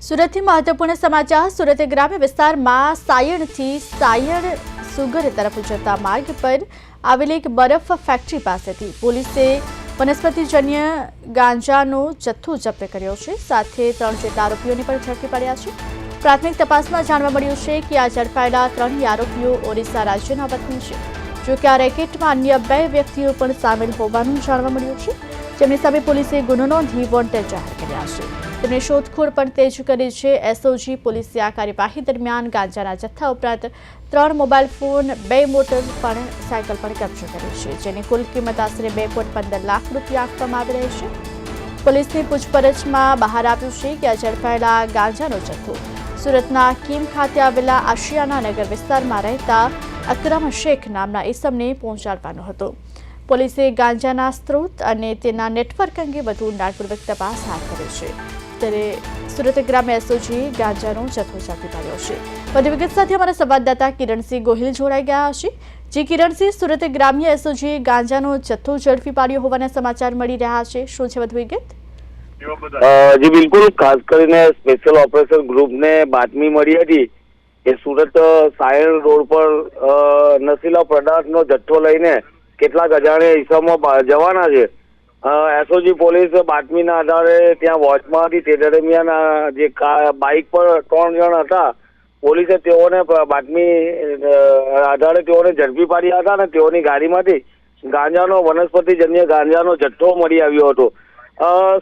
સુરતથી મહત્વપૂર્ણ સમાચાર। સુરત ગ્રામ્ય વિસ્તારમાં સાયણથી સાયણ સુગર તરફ જતા માર્ગ પર આવેલી એક બરફ ફેક્ટરી પાસેથી પોલીસે વનસ્પતિજન્ય ગાંજાનો જથ્થો જપ્ત કર્યો છે। સાથે 3 જેટલા આરોપીઓને પણ ઝડપી પાડ્યા છે। પ્રાથમિક તપાસમાં જાણવા મળ્યું છે કે આ ઝડપાયેલા 3 આરોપીઓ ઓરિસ્સા રાજ્યના વતની છે। જો કે આ રેકેટમાં અન્ય 2 વ્યક્તિઓ પણ સામેલ હોવાનું જાણવા મળ્યું છે, જેમની સામે પોલીસે ગુનો નોંધી વોન્ટેડ જાહેર કર્યા છે। તેમણે શોધખોળ પણ તેજ કરી છે। એસઓજી પોલીસે આ કાર્યવાહી દરમિયાન ગાંજાના જથ્થા ઉપરાંત 3 મોબાઈલ ફોન, 2 મોટર સાયકલ પણ કબજે કરી છે, જેની કુલ કિંમત આશરે 2.15 લાખ રૂપિયા આપવામાં આવી રહી છે। પોલીસની પૂછપરછમાં બહાર આવ્યું છે કે આ ઝડપાયેલા ગાંજાનો જથ્થો સુરતના કીમ ખાતે આવેલા આશિયાના નગર વિસ્તારમાં રહેતા અકરમ શેખ નામના ઇસમને પહોંચાડવાનો હતો। પોલીસે ગાંજાના સ્ત્રોત અને તેના નેટવર્ક અંગે વધુ ઊંડાણપૂર્વક તપાસ હાથ ધરી છે। ત્યારે સુરત ગ્રામ્ય એસઓજીએ ગાંજાનો જથ્થો ઝડપી પાડ્યો છે। વધુ વિગત સાથે અમારા સંવાદદાતા કિરણસિંહ ગોહિલ જોડાઈ ગયા છે। જી કિરણસિંહ, સુરત ગ્રામ્ય એસઓજીએ ગાંજાનો જથ્થો ઝડપી પાડ્યો હોવાના સમાચાર મળી રહ્યા છે, શું છે વધુ વિગત? જી બિલકુલ, ખાસ કરીને સ્પેશિયલ ઓપરેશન ગ્રુપને બાતમી મળી હતી કે સુરત સાયણ રોડ પર નશીલા પદાર્થનો જથ્થો લઈને કેટલાક અજાણ્યા ઇસમો જવાના છે। એસઓજી પોલીસ બાતમીના આધારે ત્યાં વોચમાં હતી। તે દરમિયાન જે બાઇક પર 3 જણ હતા, પોલીસે તેઓને બાતમી આધારે તેઓને ઝડપી પાડ્યા હતા અને તેઓની ગાડીમાંથી ગાંજાનો વનસ્પતિજન્ય ગાંજાનો જથ્થો મળી આવ્યો હતો।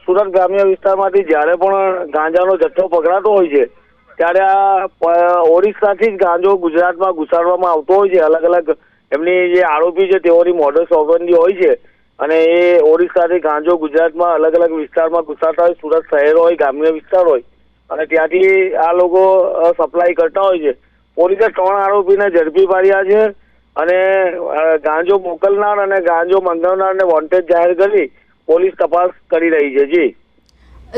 સુરત ગ્રામ્ય વિસ્તારમાંથી જ્યારે પણ ગાંજાનો જથ્થો પકડાતો હોય છે, ત્યારે આ ઓરિસ્સાથી જ ગાંજો ગુજરાતમાં ઘુસાડવામાં આવતો હોય છે। અલગ અલગ એમની જે આરોપી છે તેઓની મોડસ ઓપરેન્ડી હોય છે અને એ ઓરિસ્સાથી ગાંજો ગુજરાતમાં અલગ અલગ વિસ્તારમાં ઘુસાડતા હોય। સુરત શહેર હોય, ગ્રામ્ય વિસ્તાર હોય અને ત્યાંથી આ લોકો સપ્લાય કરતા હોય છે। પોલીસે 3 આરોપીને ઝડપી પાડ્યા છે અને ગાંજો મોકલનાર અને ગાંજો મંગાવનારને વોન્ટેડ જાહેર કરી પોલીસ તપાસ કરી રહી છે।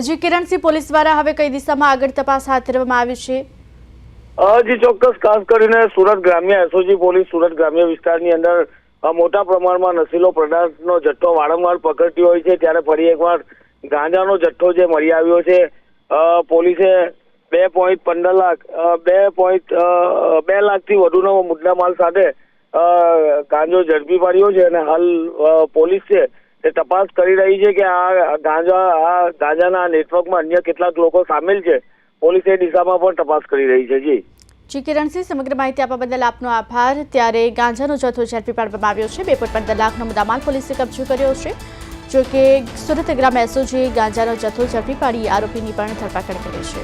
જી કિરણસિંહ, પોલીસ દ્વારા હવે કઈ દિશામાં આગળ તપાસ હાથ ધરવામાં આવી છે? જી ચોક્કસ, ખાસ કરીને સુરત ગ્રામ્ય એસઓજી પોલીસ સુરત ગ્રામ્ય વિસ્તારની અંદર મોટા પ્રમાણમાં નશીલો પદાર્થનો જથ્થો વારંવાર પકડતી હોય છે। ત્યારે ફરી એકવાર ગાંજાનો જથ્થો જે મળી આવ્યો છે, પોલીસે 2.15 લાખ 2 લાખથી વધુનો મુદ્દામાલ સાથે ગાંજો ઝડપી પાડ્યો છે અને હાલ પોલીસ છે તે તપાસ કરી રહી છે કે આ ગાંજાના નેટવર્કમાં અન્ય કેટલાક લોકો સામેલ છે। પોલીસ એ દિશામાં પણ તપાસ કરી રહી છે। જી કિરણસિંહ, સમગ્ર માહિતી આપવા બદલ આપનો આભાર। ત્યારે ગાંજાનો જથ્થો ઝડપી પાડવામાં આવ્યો છે। 2.15 લાખનો મુદ્દામાલ પોલીસે કબજો કર્યો છે। જો કે સુરત ગ્રામ્ય એસઓજીએ ગાંજાનો જથ્થો ઝડપી પાડી આરોપીની પણ ધરપકડ કરી છે।